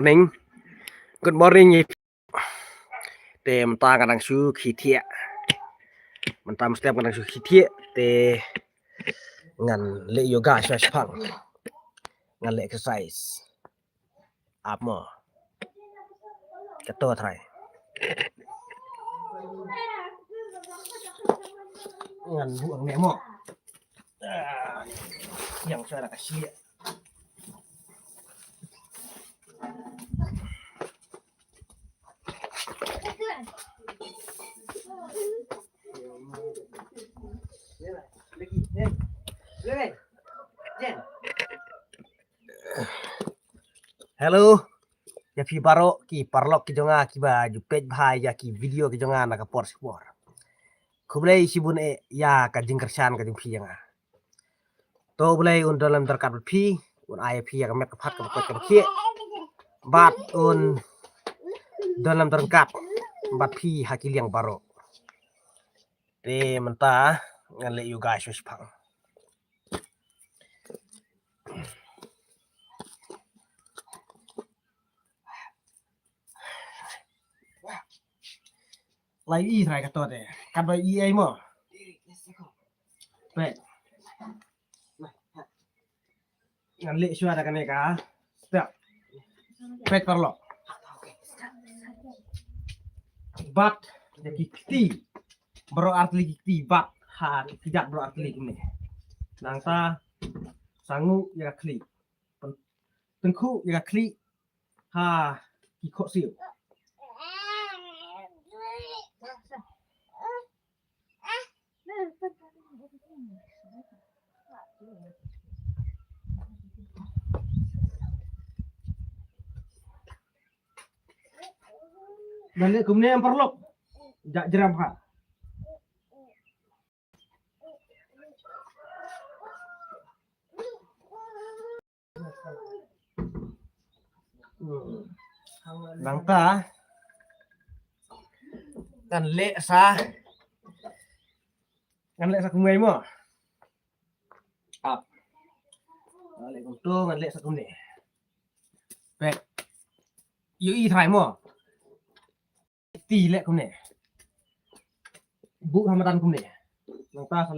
Ning, good morning. Te mentah kadang su khitia. Mentah mesti kadang su khitia te ngan le yoga swash pang. Ngan le exercise. Apa? Ketua try. Ngan buang nemo. Yang saya nak kasih. Hello, ya pi baro ki parlok ki jonga ki ba ju page bhai ya ki video ki jonga na ka por sport. Kublai sibun ya ka jingkersan ka jing pi yang. To bulai un dalam terkat pi un ai pi ya ka met ka phat ka ki bat un dalam terkat bat pi hakil yang baro. Te mentah ngan le you guys wis pang. Lai y thai ka to de kan ba y ai mo pe ngan le shua da kan ka step pe parlo bat de kikti bro artli kikti bat ha tidak bro artli ni nang ta sangu ya kli tengku ya kli ha ki kho siu dan le kumne yang perlu jak jeram ha nang ta kan le sa kumai mo up le kum to kan le sa kumne pe yu y thai mo ti le kumne bu hamadan kumne nang ta sa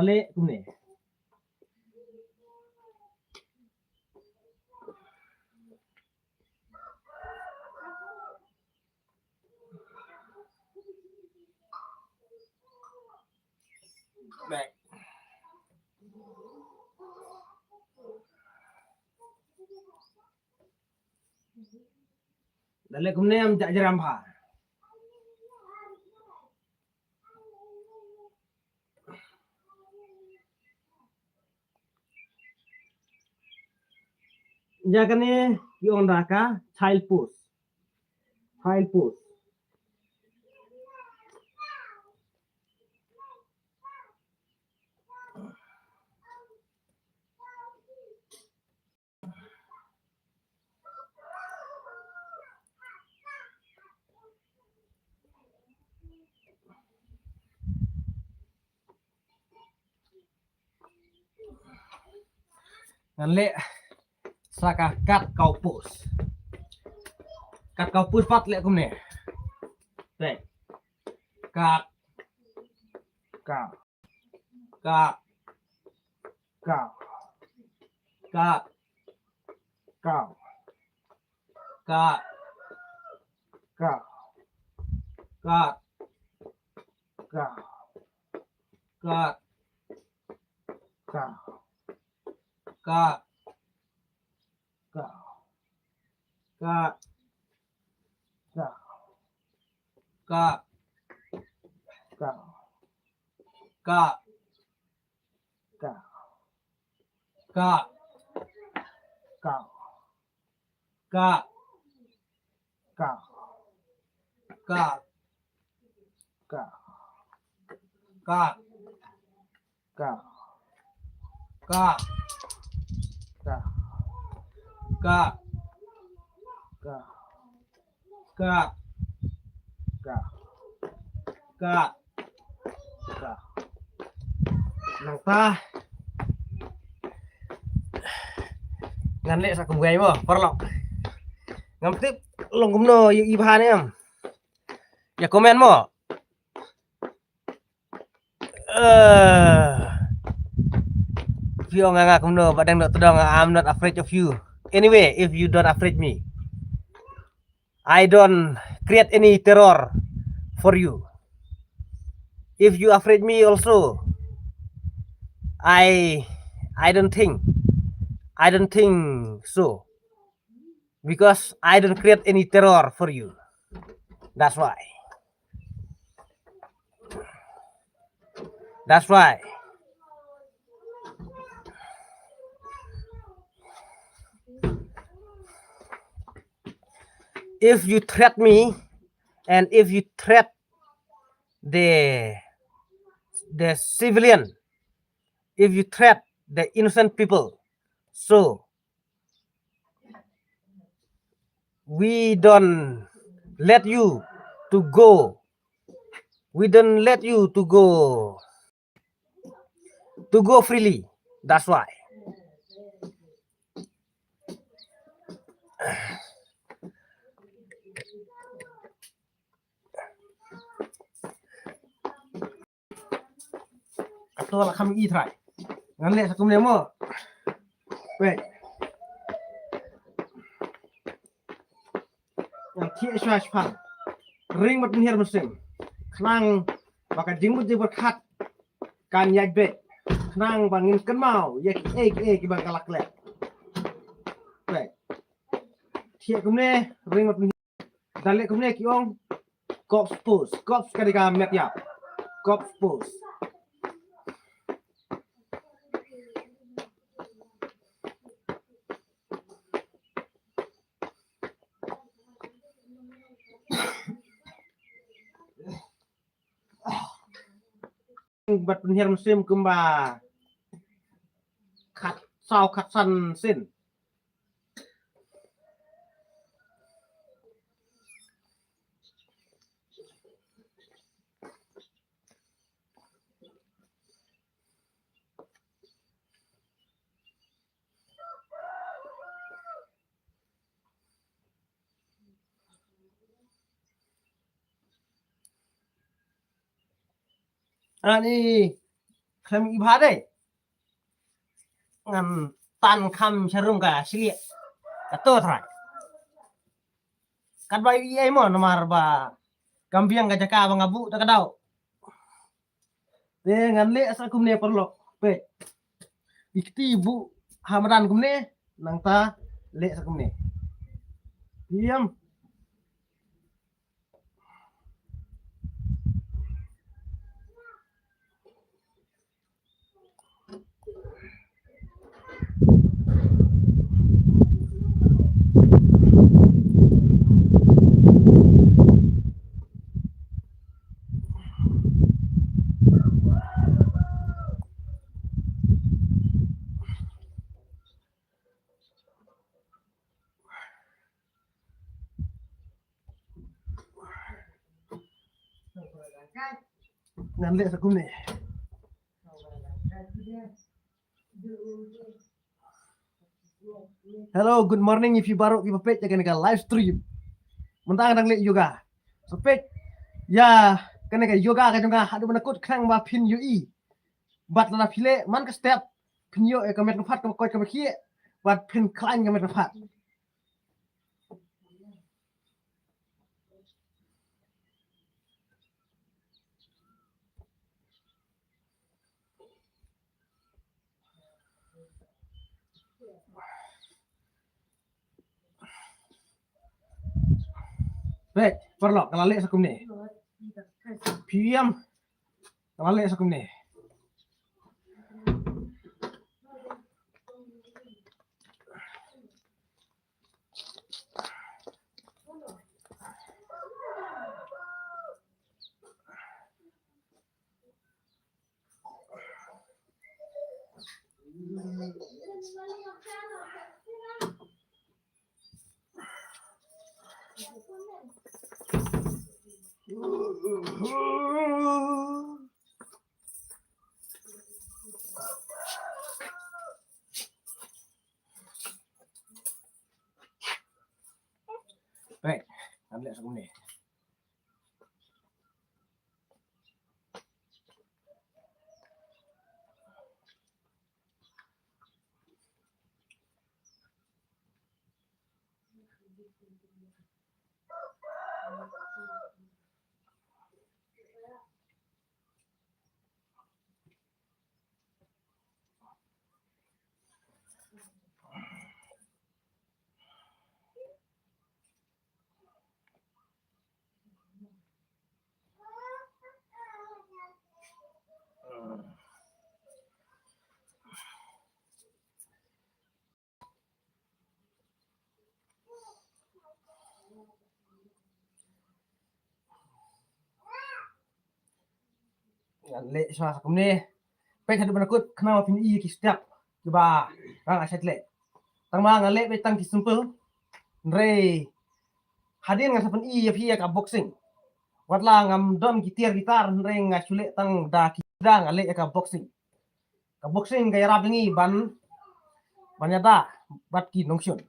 le kumne back dan le kumne am jak jeram ha jakane yon raka child pose ngan le saka kat kau pus pat le kumne te kat kau kat kau kat kau kat kau kat kau kat kau kat kat kat kat kat kau kat kau kat kau kat kau kat kau kat nang ta ngan le sa kumgai mo parlok Ngamtip longgumno yu ibhane am. Ya komen mo. Vio nganga kumno badang dok todong I'm not afraid of you. Anyway, if you don't afraid me, I don't create any terror for you. If you afraid me also, I don't think so, because I don't create any terror for you. That's why. If you threat me, and if you threat the civilian, if you threat the innocent people, so we don't let you to go. We don't let you to go freely. That's why. Atau lah kami itrai. Ngan le sakum lemo. Wait. Yang kia shwa shpan. Ring mat nihir musim. Klang baka jingmut jibur khat. Kan yak bet. Klang bangin kenmau. Yak ki bang kalak le. Wait. Kia kumne ring mat nihir. Dale kumne ki ong. Cops post. Cops kadika met yap. Cops post. Bat penhir musim kumba khat sao khat san sin. Ani kami ibadai ngam tan kam sharum ka sili ato thrai kat bai ai mo nomar ba gambiang ka jaka bang abu ta kadau de ngan le asa kumne perlo pe ikti bu hamran kumne nang ta le asa kumne diam. Ngan le asa kumne. Hello, good morning. If you baru di page akan ka live stream. Mentang nang le yoga. So page ya kan ka yoga ka jonga hadu menakut khang ba pin ui. Bat na pile man ka step pin yo ka met fat ka ko ka khie. Bat pin klang ka met fat. Baik, perlo kalau le sakum ne. PM kalau le sakum ne. Baik, ambil sebelum ni. Le sa sakum ni. Pe thadu banakut khna pin I ki step ki ba ang aset le. Tang ma ngale pe tang ki simple. Re hadin nga sapan I ya phi ka boxing. Watla ngam don ki tier gitar re nga chule tang da ki da ngale ka boxing. Ka boxing ga yara bingi ban banyada bat ki nongsyun.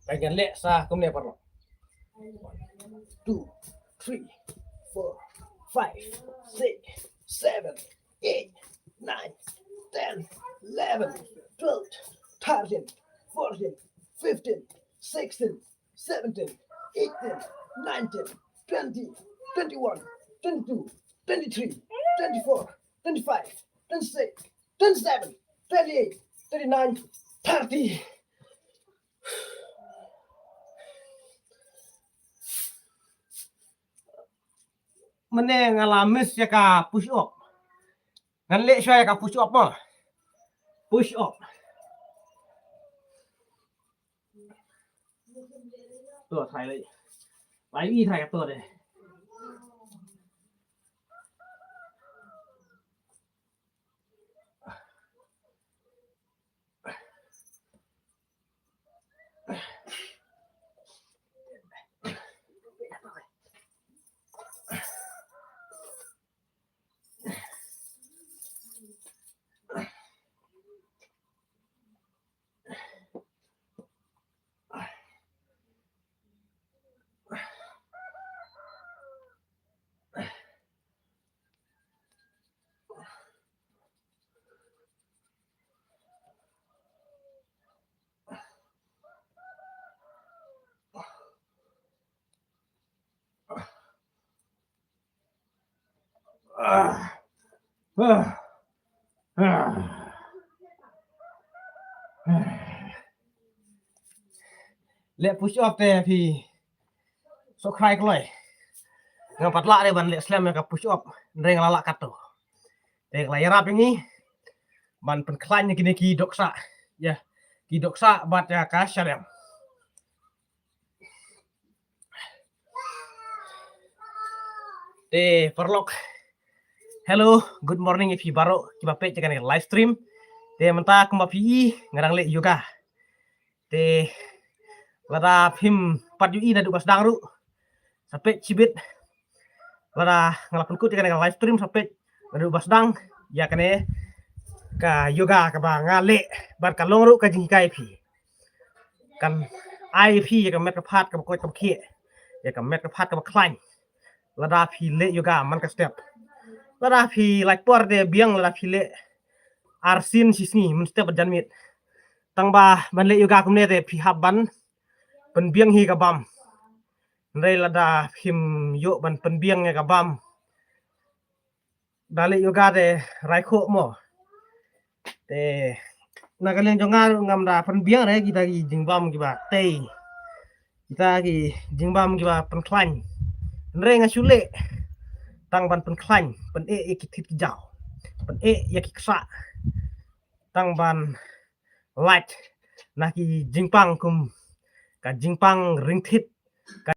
Bagian le sa kum ne parlo. 2 3 4 5 6 7 8 9 10 11 12 13 14 15 16 17 18 19 20 21 22 23 24 25 26 27 28 29 30. Meneng alamis ya ka push up. Ngan le saya ka push up mah. Push up. Tuh thay lại. Lấy y thay cái tuh đây. Lệ push up te thì so khai cái này ngam patla đây ban lệ slam ka push up reng lala kato te la yarap ini ban penklan ni kini ki doksa ya ki doksa bat ya ka shalem te perlok. Hello, good morning if you baru kiba pe cekan live stream te menta kumba pi ngarang le yoga te lada phim pat ui na du bas dang ru sampai cibit lada ngalapun ku cekan live stream sampai du bas dang ya kane ka yoga ka ba ngale bar ka long ru ka jing kai pi kan ai pi ya ka met ka phat ka ko ka khie ya ka met ka phat ka klan lada pi le yoga man ka step lada pi like por de biang lada pi le arsin sisni mun step janmit tang ba ban le yoga kumne de pi haban pen biang hi ka bam ndai lada phim yo ban pen biang ka bam dale yoga de rai kho mo te nagalen jonga ngam da pen biang re kita ki jingbam ki ba te kita ki jingbam ki ba pen klan ndai nga chule tang ban pen klan pen e ki thit ki jaw pen e ya ki ksa tang ban light na ki jingpang kum ka jingpang ring thit ka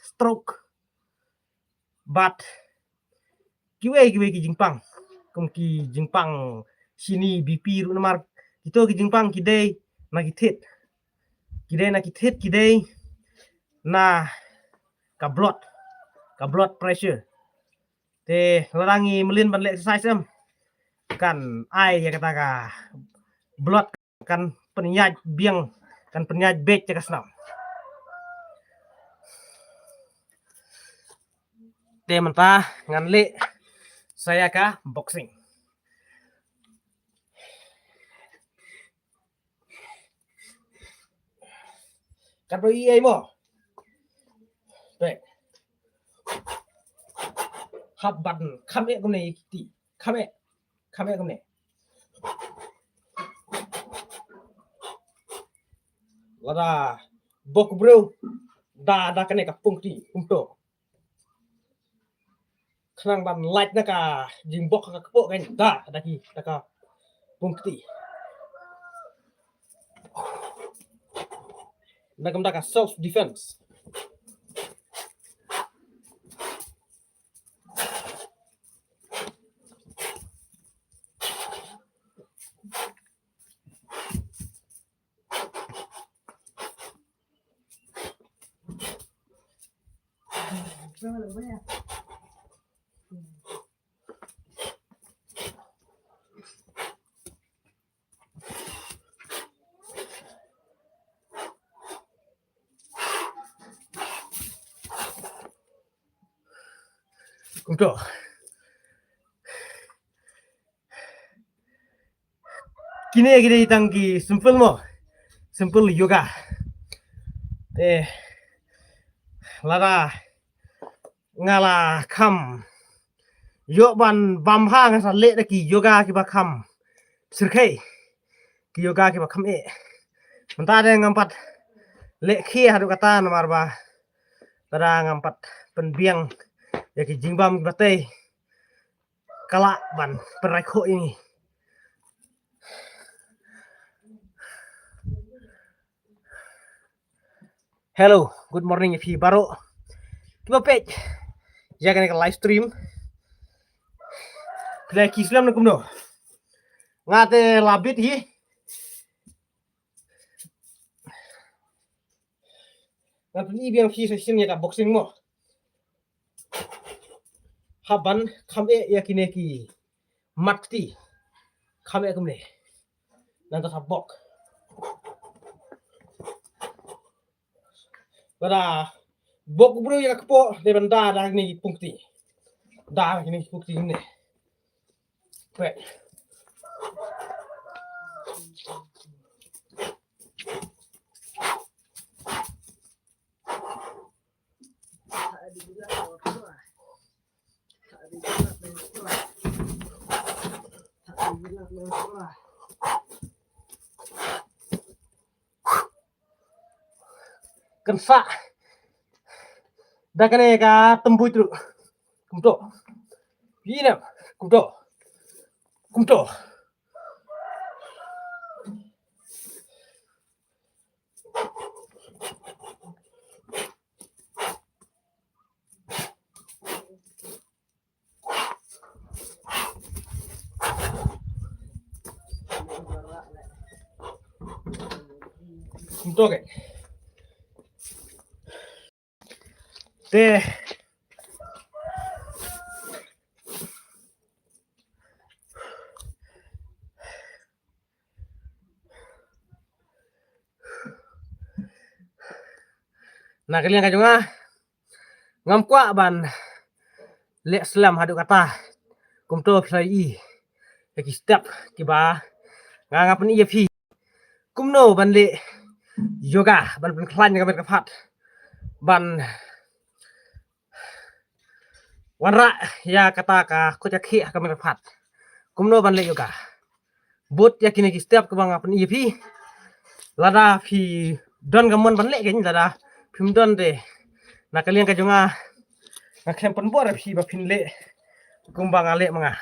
stroke but kiwe ki jingpang kum ki jingpang sini bp ru namar kito ki jingpang ki dei na ki thit ki dei na ka blood pressure Te larangi melin ban le exercise em kan ai ya kata ka blood kan penyaj biang kan penyaj bet ya kasnam. Te mentah ngan le saya ka boxing. Kan bro iya mo. Baik. Hab button kame kumne ti kame kumne. Lada bok bro da kane ka pungti umto. Khnang ban light na ka jing bok ka kpo kan da ka pungti. Nagam da ka self defense. Kumto. Kini gini tangki simple mo. Simple yoga. Lara ngala kam yo ban bamha nga sa le ki yoga ki ba kam sirkai ki yoga ki ba kam menta de ngampat le khi hadu kata nomar ba tada ngampat penbiang ya ki jingbam batei kala ban perakho ini. Hello, good morning if baru kiba page ya kan live stream kila kislam na kumno ngate labit hi ngate ni biang ki session ya ka boxing mo haban khame ya kine ki matti khame kumne nanta sabok pada bok bro ya kpo de banda da ni pungti da ni pungti ne Wait. Kensa da kane ka tembu itu kumto yina kumto kayak te nah kalian kajunga ngam kwa ban le slam hadu kata kumto sai ki step ki ba ngangap ni ya phi kumno ban le yoga ban klan ka ban kapat ban wanra ya kata ka ko jakhi ka ban kapat kumno ban le yoga bot ya kini ki step ka bang apni phi lada phi don gamon ban le gen lada phim don de na kalian ka junga ngakem pen bor phi ba phin le kumbang ale manga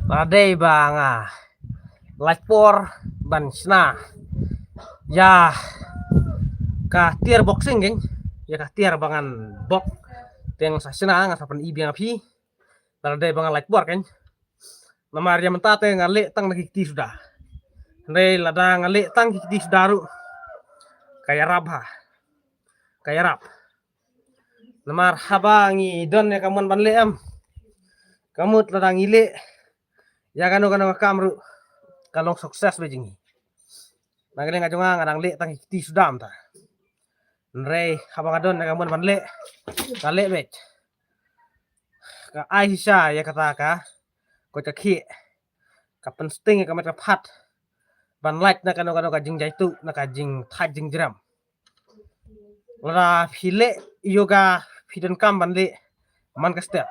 Padai bang light por ban sna ya ka tier boxing geng ya ka tier bangan box teng sa sna ngasapan ibang api padai bangan light por kan namar ya mentate ngale tang nakikti sudah Rei lada ngale tang kikti sudaru kayak rabha kayak rap namar habangi don ya kamuan banle am kamu lada ngile ya kanu kamru kalong sukses bejingi nagale ngajonga ngadang le tang kikti sudam ta Rei habang adon ya kamuan banle kale bet ka Aisyah ya kata ka ko caki kapan sting ka metra pat ban light na kanu kajing jaitu na kajing tajing jeram Lara file yoga fidan kam bande man ka step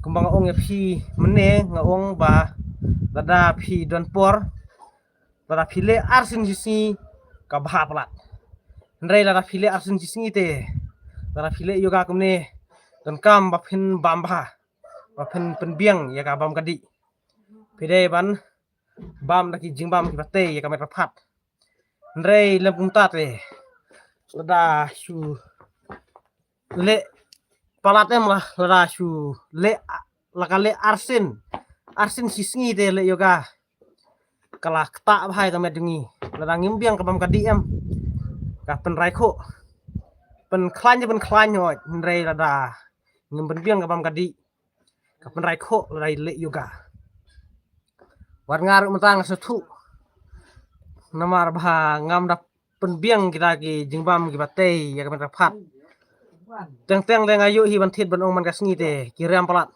kumbang ong fi mene ngaong ba lada fi don por lada file arsin sisi ka bah plat ndrai lada file arsin sisi te lada file yoga kumne don kam ba phin bamba ba phin penbiang ya ka bam kadi pide ban bam laki jingbam ki bate ya ka met pat ndrai lempung tate lada shu le palatem lah lada shu le lakale arsin sisngi te le yoga kala kta bhai ka medungi lada ngimbiang ka bam kadi em ka pen raiko pen klan hoi ndrai lada ngimben biang ka bam kadi ka pen raiko lada le yoga war ngaru mentang setu namar bah ngam da penbiang kita ki jingbam ki batei ya ka pat teng leng ayu hi bantit ban ong man kasngi te kiram palat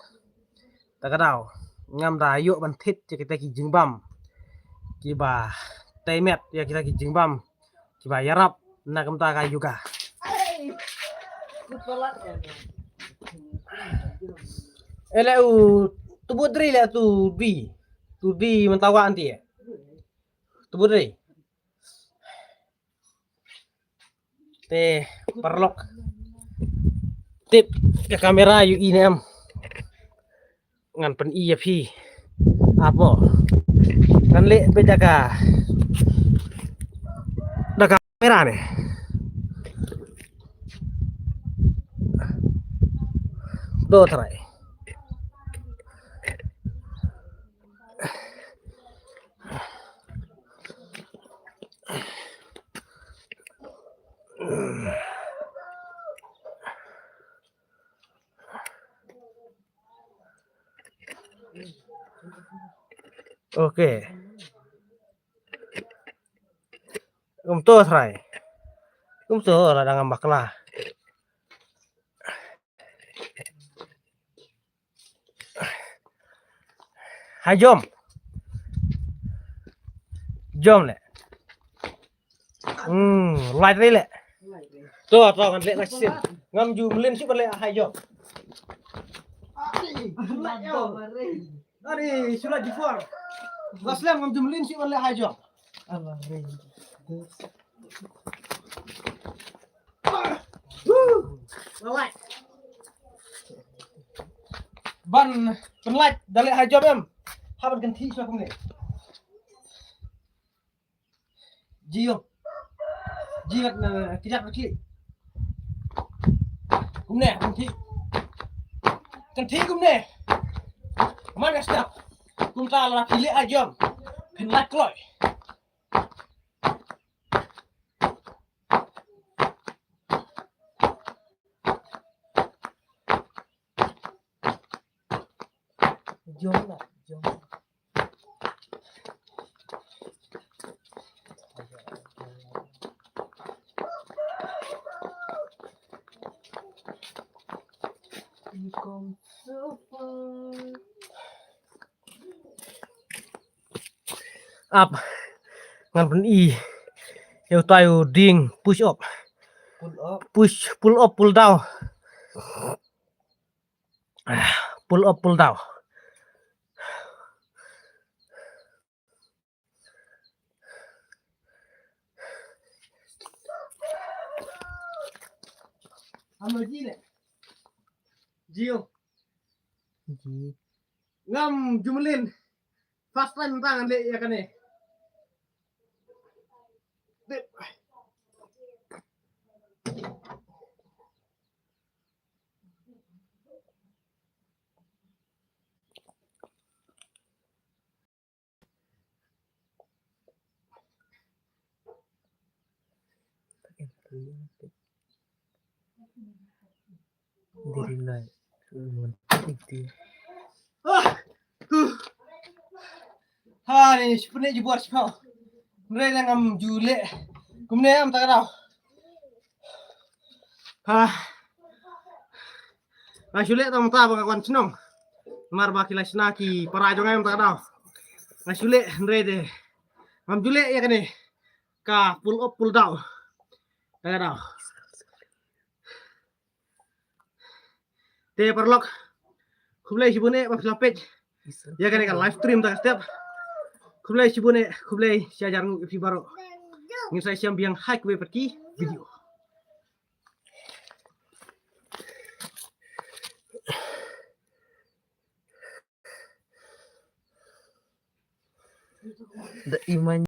takadau ngam da ayu bantit kita ki jingbam ki ba taimet ya kita ki jingbam ki ba yarap na kamta ka juga ele u tubudri le tu di mentawa anti ya tubudri te parlok tip ke kamera yu ini am ngan pen iya pi apa kan le beda ka daga kamera ne do try Oke. To try. To là đang mặc là. Hai jom. Jom lẹ. Light đấy lẹ. To kan lẹ là xin. Ngam jum lên sip lẹ hai jom. Ari sudah di for. Gaslam ngam jum lên sip lẹ hai jom. Alright. Ban penlight dalek hai job em. Haban kan thi so kumne. Jiyo. Jigat na kijat bakli. Kumne kan thi. Kan thi kumne. Man ka step. Kum ta la pilih hai job. Penlight kloy. Jom lah, jom. You come so far. Up, ngan pen i. Yo tayo ding push up. Pull up, pull down. Pull up, pull down. Halo Ji le. Jiyo. Ji. ngam jumelin fast time tangan le ya kan nih. Alhamdulillah. Ni sebenarnya jubuar sih kau. Mereka ngam jule, kemudian am tak tahu. Jule tong tahu kawan senong. Mar baki lah senaki para jongai am tak tahu. Jule mereka ngam jule ya kan nih. Ka pull up pull down. Tak tahu. Te perlok. Kublai sibune pas lapet. Ya kan live stream tak setiap. Kublai sibune, kublai siajar ngu fi baro. Ngin saya siam biang hike we pergi video. Da iman